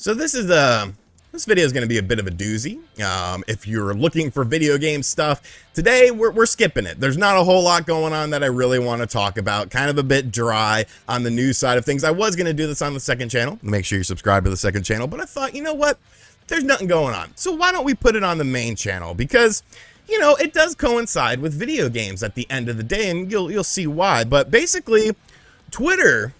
So this video is going to be a bit of a doozy. If you're looking for video game stuff, today we're skipping it. There's not a whole lot going on that I really want to talk about. Kind of a bit dry on the news side of things. I was going to do this on the second channel. Make sure you subscribe to the second channel, but I thought, you know what? There's nothing going on. So why don't we put it on the main channel? Because, you know, it does coincide with video games at the end of the day, and you'll see why. But basically, Twitter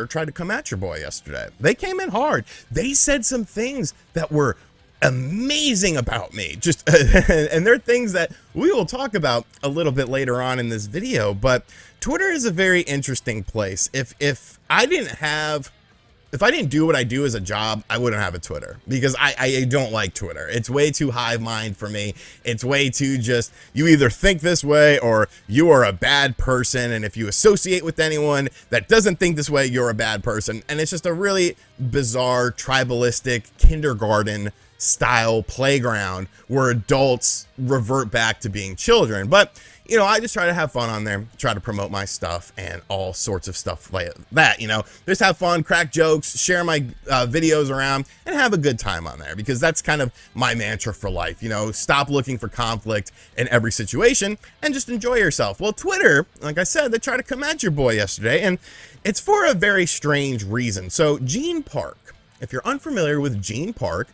tried to come at your boy yesterday. They came in hard. They said some things that were amazing about me. Just and they're things that we will talk about a little bit later on in this video. But Twitter is a very interesting place. If I didn't do what I do as a job, I wouldn't have a Twitter, because I don't like Twitter. It's way too hive mind for me. It's way too just, you either think this way or you are a bad person. And if you associate with anyone that doesn't think this way, you're a bad person. And it's just a really bizarre, tribalistic, kindergarten style playground where adults revert back to being children. But you know, I just try to have fun on there, try to promote my stuff and all sorts of stuff like that, you know, just have fun, crack jokes, share my videos around, and have a good time on there, because that's kind of my mantra for life. You know, stop looking for conflict in every situation and just enjoy yourself. Well, Twitter, like I said, they tried to come at your boy yesterday, and it's for a very strange reason. So Gene Park, if you're unfamiliar with Gene Park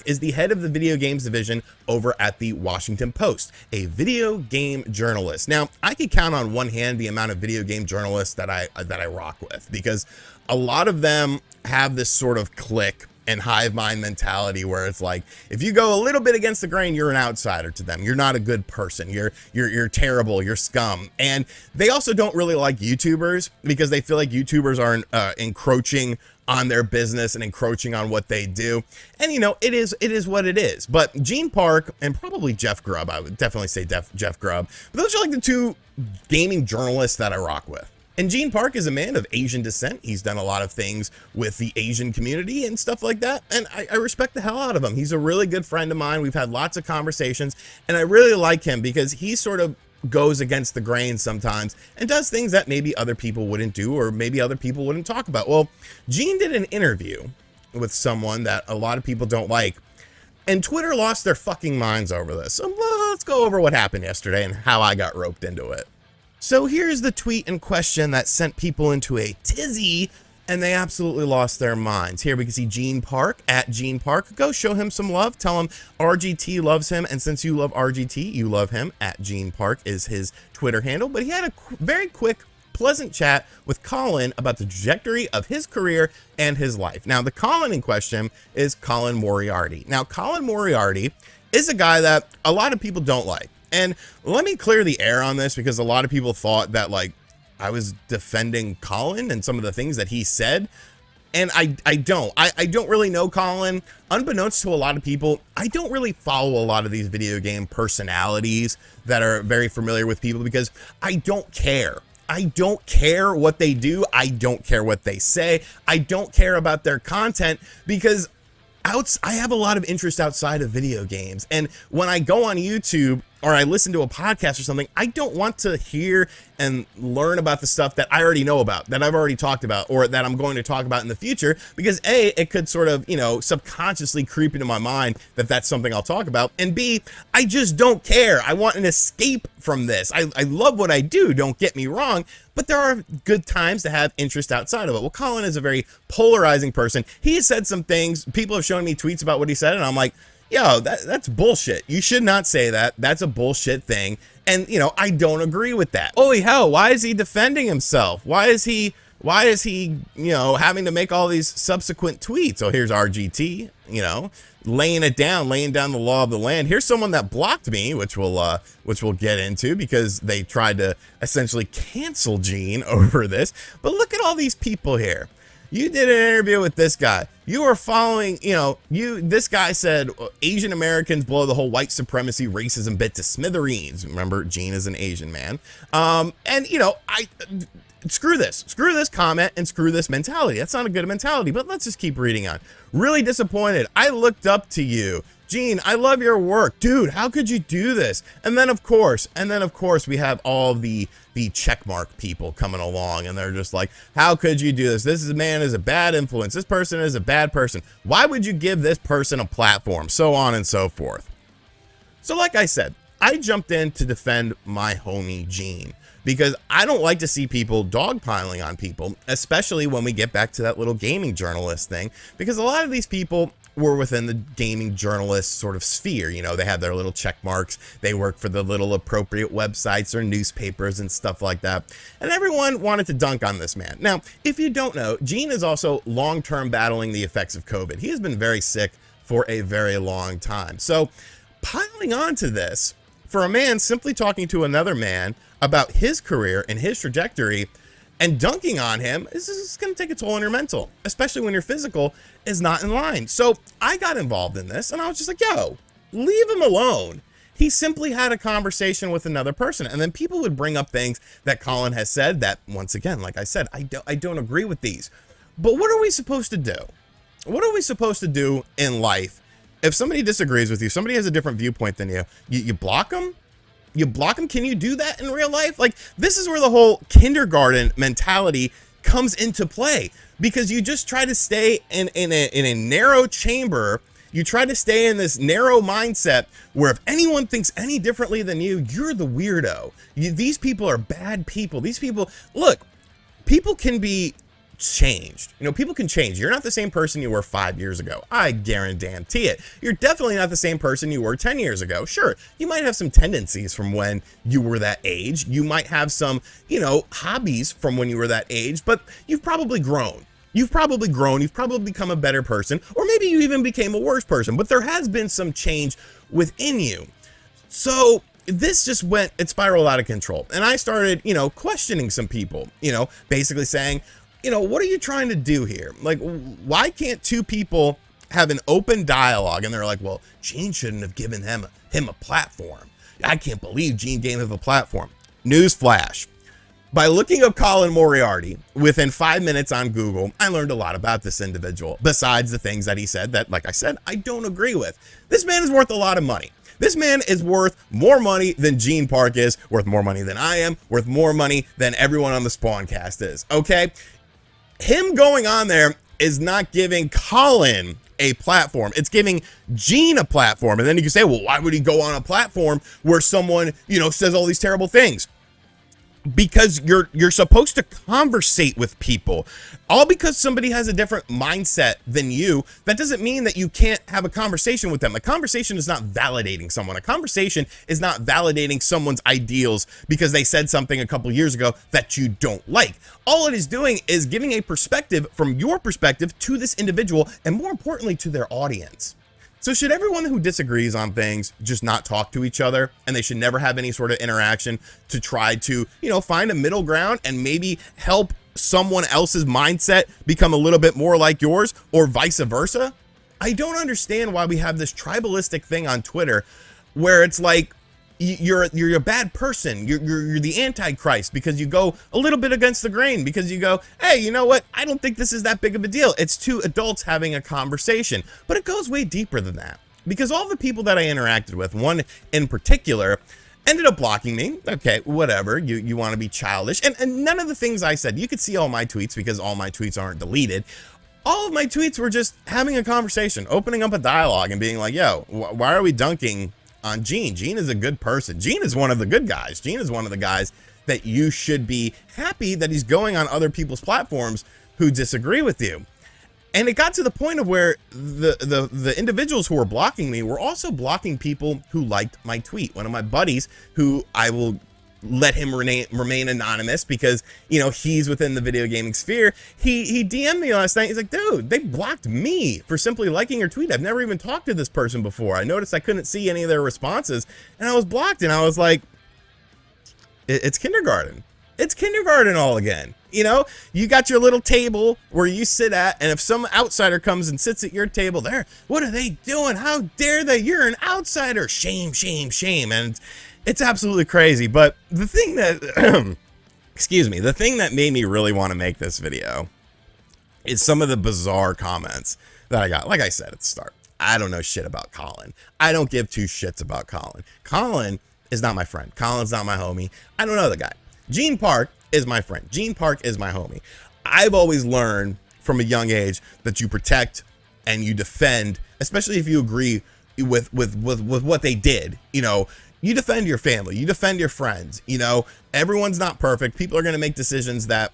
is the head of the video games division over at the Washington Post, a video game journalist. Now, I could count on one hand the amount of video game journalists that I rock with, because a lot of them have this sort of clique and hive mind mentality where it's like, if you go a little bit against the grain, you're an outsider to them. You're not a good person. You're terrible. You're scum. And they also don't really like YouTubers, because they feel like YouTubers are encroaching on their business and encroaching on what they do. And you know, it is what it is. But Gene Park and probably Jeff Grubb, I would definitely say Jeff Grubb, but those are like the two gaming journalists that I rock with. And Gene Park is a man of Asian descent. He's done a lot of things with the Asian community and stuff like that. And I respect the hell out of him. He's a really good friend of mine. We've had lots of conversations, and I really like him because he sort of goes against the grain sometimes and does things that maybe other people wouldn't do, or maybe other people wouldn't talk about. Well, Gene did an interview with someone that a lot of people don't like, and Twitter lost their fucking minds over this. So let's go over what happened yesterday and how I got roped into it. So here's the tweet in question that sent people into a tizzy, and they absolutely lost their minds. Here we can see Gene Park, at Gene Park. Go show him some love. Tell him RGT loves him, and since you love RGT, you love him. At Gene Park is his Twitter handle. But he had a very quick, pleasant chat with Colin about the trajectory of his career and his life. Now, the Colin in question is Colin Moriarty. Now, Colin Moriarty is a guy that a lot of people don't like. And let me clear the air on this, because a lot of people thought that, like, I was defending Colin and some of the things that he said. And I don't really know Colin. Unbeknownst to a lot of people, I don't really follow a lot of these video game personalities that are very familiar with people, because I don't care. I don't care what they do. I don't care what they say. I don't care about their content, because I have a lot of interest outside of video games. And when I go on YouTube or I listen to a podcast or something, I don't want to hear and learn about the stuff that I already know about, that I've already talked about, or that I'm going to talk about in the future, because A, it could sort of, you know, subconsciously creep into my mind that that's something I'll talk about, and B, I just don't care. I want an escape from this. I love what I do, don't get me wrong, but there are good times to have interest outside of it. Well, Colin is a very polarizing person. He has said some things, people have shown me tweets about what he said, and I'm like, yo, that's bullshit. You should not say that. That's a bullshit thing. And, you know, I don't agree with that. Holy hell, why is he defending himself? Why is he, you know, having to make all these subsequent tweets? Oh, here's RGT, you know, laying down the law of the land. Here's someone that blocked me, which we'll get into, because they tried to essentially cancel Gene over this. But look at all these people here. You did an interview with this guy. You were following, you know, this guy said Asian Americans blow the whole white supremacy racism bit to smithereens. Remember, Gene is an Asian man. And, you know, screw this comment and screw this mentality. That's not a good mentality, but let's just keep reading on. Really disappointed. I looked up to you. Gene, I love your work. Dude, how could you do this? And then of course, we have all the checkmark people coming along, and they're just like, how could you do this? This man is a bad influence. This person is a bad person. Why would you give this person a platform? So on and so forth. So like I said, I jumped in to defend my homie Gene, because I don't like to see people dogpiling on people, especially when we get back to that little gaming journalist thing, because a lot of these people were within the gaming journalist sort of sphere. You know, they have their little check marks, they work for the little appropriate websites or newspapers and stuff like that, and everyone wanted to dunk on this man. Now, if you don't know, Gene is also long-term battling the effects of COVID. He has been very sick for a very long time. So piling on to this, for a man simply talking to another man about his career and his trajectory and dunking on him, is going to take a toll on your mental, especially when your physical is not in line. So I got involved in this, and I was just like, yo, leave him alone. He simply had a conversation with another person, and then people would bring up things that Colin has said that, once again, like I said, I don't agree with these. But what are we supposed to do? What are we supposed to do in life if somebody disagrees with you, somebody has a different viewpoint than you? You block them? You block them? Can you do that in real life? Like, this is where the whole kindergarten mentality comes into play, because you just try to stay in a narrow chamber. You try to stay in this narrow mindset where if anyone thinks any differently than you, you're the weirdo. These people are bad people. These people, look, people can be changed. You know, people can change. You're not the same person you were 5 years ago. I guarantee it. You're definitely not the same person you were 10 years ago. Sure, you might have some tendencies from when you were that age. You might have some, you know, hobbies from when you were that age, but you've probably grown. You've probably become a better person, or maybe you even became a worse person, but there has been some change within you. So this just it spiraled out of control. And I started, you know, questioning some people, you know, basically saying, you know, what are you trying to do here? Like, why can't two people have an open dialogue? And they're like, well, Gene shouldn't have given him a platform. I can't believe Gene gave him a platform. Newsflash. By looking up Colin Moriarty within 5 minutes on Google, I learned a lot about this individual, besides the things that he said that, like I said, I don't agree with. This man is worth a lot of money. This man is worth more money than Gene Park is, worth more money than I am, worth more money than everyone on the Spawncast is, okay? Him going on there is not giving Colin a platform. It's giving Gene a platform. And then you can say, well, why would he go on a platform where someone, you know, says all these terrible things? Because you're supposed to conversate with people. All because somebody has a different mindset than you, that doesn't mean that you can't have a conversation with them. A conversation is not validating someone. A conversation is not validating someone's ideals because they said something a couple years ago that you don't like. All it is doing is giving a perspective from your perspective to this individual, and more importantly, to their audience. So should everyone who disagrees on things just not talk to each other, and they should never have any sort of interaction to try to, you know, find a middle ground and maybe help someone else's mindset become a little bit more like yours, or vice versa? I don't understand why we have this tribalistic thing on Twitter where it's like you're a bad person. You're the Antichrist because you go a little bit against the grain, because you go, hey, you know what? I don't think this is that big of a deal. It's two adults having a conversation. But it goes way deeper than that, because all the people that I interacted with, one in particular, ended up blocking me. Okay, whatever. You want to be childish. And none of the things I said, you could see all my tweets because all my tweets aren't deleted. All of my tweets were just having a conversation, opening up a dialogue and being like, yo, why are we dunking on Gene? Gene is a good person. Gene is one of the good guys. Gene is one of the guys that you should be happy that he's going on other people's platforms who disagree with you. And it got to the point of where the individuals who were blocking me were also blocking people who liked my tweet. One of my buddies, who I will let him remain anonymous because, you know, he's within the video gaming sphere, he DM'd me last night. He's like, dude, they blocked me for simply liking your tweet. I've never even talked to this person before. I noticed I couldn't see any of their responses, and I was blocked. And I was like, it's kindergarten. It's kindergarten all again. You know, you got your little table where you sit at, and if some outsider comes and sits at your table there, what are they doing? How dare they? You're an outsider. Shame, shame, shame. And it's absolutely crazy. But the thing that, excuse me, the thing that made me really want to make this video is some of the bizarre comments that I got. Like I said at the start, I don't know shit about Colin. I don't give two shits about Colin. Colin is not my friend. Colin's not my homie. I don't know the guy. Gene Park is my friend. Gene Park is my homie. I've always learned from a young age that you protect and you defend, especially if you agree with what they did. You know, you defend your family, you defend your friends. You know, everyone's not perfect. People are going to make decisions that,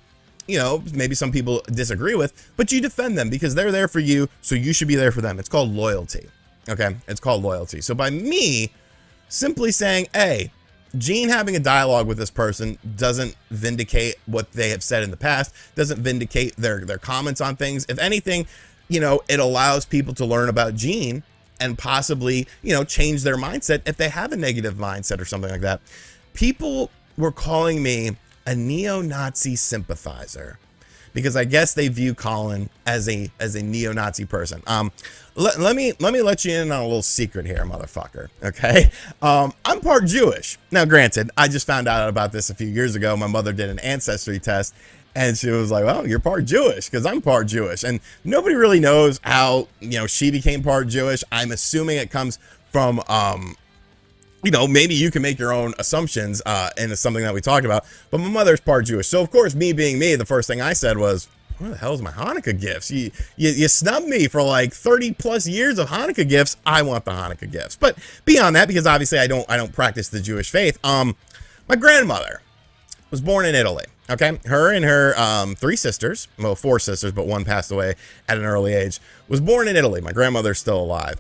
you know, maybe some people disagree with, but you defend them because they're there for you, so you should be there for them. It's called loyalty. Okay, it's called loyalty. So by me simply saying, hey, Gene having a dialogue with this person doesn't vindicate what they have said in the past, doesn't vindicate their comments on things. If anything, you know, it allows people to learn about Gene and possibly, you know, change their mindset if they have a negative mindset or something like that. People were calling me a neo-Nazi sympathizer because I guess they view Colin as a neo-Nazi person. Let me let you in on a little secret here, motherfucker. Okay, I'm part Jewish. Now, granted, I just found out about this a few years ago. My mother did an ancestry test, and she was like, "Well, you're part Jewish," because I'm part Jewish, and nobody really knows how, you know, she became part Jewish. I'm assuming it comes from you know, maybe you can make your own assumptions, and it's something that we talked about, but my mother's part Jewish. So of course, me being me, the first thing I said was, where the hell is my Hanukkah gifts? You snubbed me for like 30 plus years of Hanukkah gifts. I want the Hanukkah gifts. But beyond that, because obviously I don't practice the Jewish faith, my grandmother was born in Italy. Okay, her and her 3 sisters, well, 4 sisters, but one passed away at an early age, was born in Italy. My grandmother's still alive.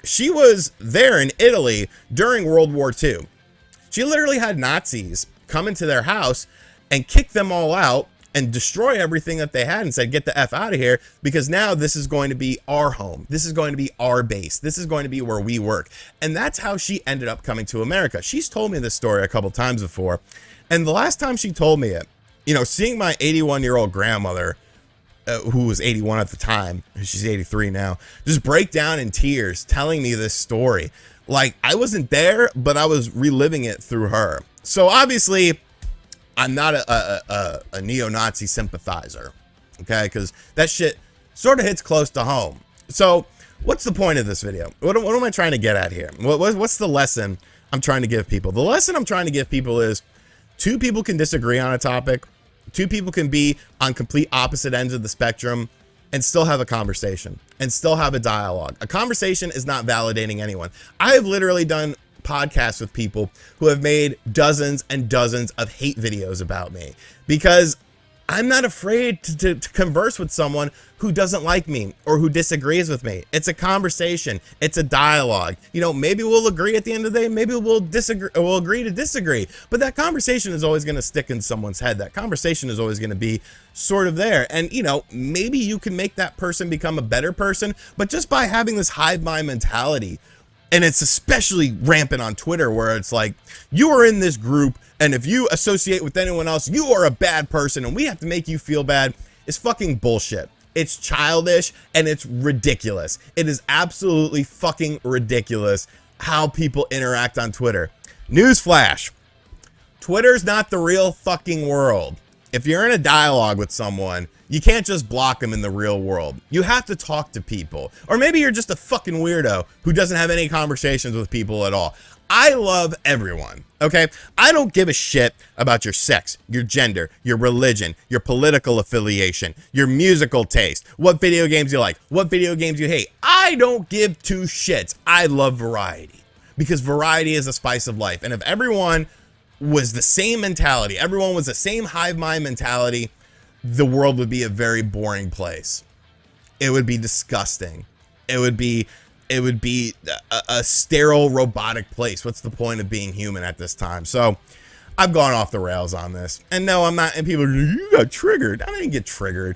She was there in Italy during World War II. She literally had Nazis come into their house and kick them all out and destroy everything that they had and said, get the F out of here, because now this is going to be our home. This is going to be our base. This is going to be where we work. And that's how she ended up coming to America. She's told me this story a couple times before. And the last time she told me it, you know, seeing my 81-year-old grandmother, who was 81 at the time, she's 83 now, just break down in tears telling me this story. Like, I wasn't there, but I was reliving it through her. So obviously, I'm not a neo-Nazi sympathizer, okay? Because that shit sort of hits close to home. So what's the point of this video? What am I trying to get at here? What's the lesson I'm trying to give people? The lesson I'm trying to give people is 2 people can disagree on a topic. 2 people can be on complete opposite ends of the spectrum and still have a conversation and still have a dialogue. A conversation is not validating anyone. I have literally done podcasts with people who have made dozens and dozens of hate videos about me because I'm not afraid to converse with someone who doesn't like me or who disagrees with me. It's a conversation. It's a dialogue. You know, maybe we'll agree at the end of the day. Maybe we'll disagree. We'll agree to disagree. But that conversation is always going to stick in someone's head. That conversation is always going to be sort of there. And, you know, maybe you can make that person become a better person, but just by having this hive mind mentality. And it's especially rampant on Twitter where it's like, you are in this group, and if you associate with anyone else, you are a bad person, and we have to make you feel bad. It's fucking bullshit. It's childish, and it's ridiculous. It is absolutely fucking ridiculous how people interact on Twitter. Newsflash. Twitter's not the real fucking world. If you're in a dialogue with someone, you can't just block them in the real world. You have to talk to people. Or maybe you're just a fucking weirdo who doesn't have any conversations with people at all. I love everyone, okay? I don't give a shit about your sex, your gender, your religion, your political affiliation, your musical taste, what video games you like, what video games you hate. I don't give 2 shits. I love variety because variety is the spice of life. And if everyone was the same mentality, everyone was the same hive mind mentality, the world would be a very boring place. It would be disgusting. It would be a sterile robotic place. What's the point of being human at this time? So I've gone off the rails on this. And no, I'm not. And people are like, you got triggered. I didn't get triggered.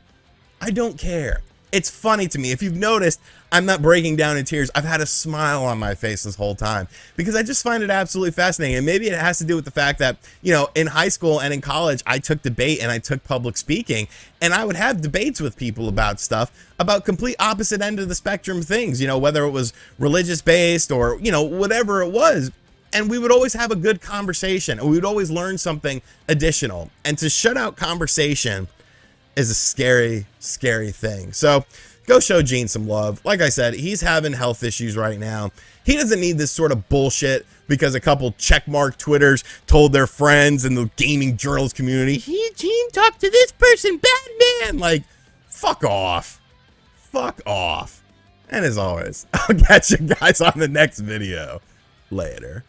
I don't care. It's funny to me. If you've noticed, I'm not breaking down in tears. I've had a smile on my face this whole time because I just find it absolutely fascinating. And maybe it has to do with the fact that, you know, in high school and in college, I took debate and I took public speaking, and I would have debates with people about stuff, about complete opposite end of the spectrum things, you know, whether it was religious based or, you know, whatever it was. And we would always have a good conversation, and we would always learn something additional. And to shut out conversation is a scary, scary thing. So go show Gene some love. Like I said, he's having health issues right now. He doesn't need this sort of bullshit because a couple checkmark Twitters told their friends in the gaming journals community, Gene talked to this person, Batman. Like, fuck off. Fuck off. And as always, I'll catch you guys on the next video. Later.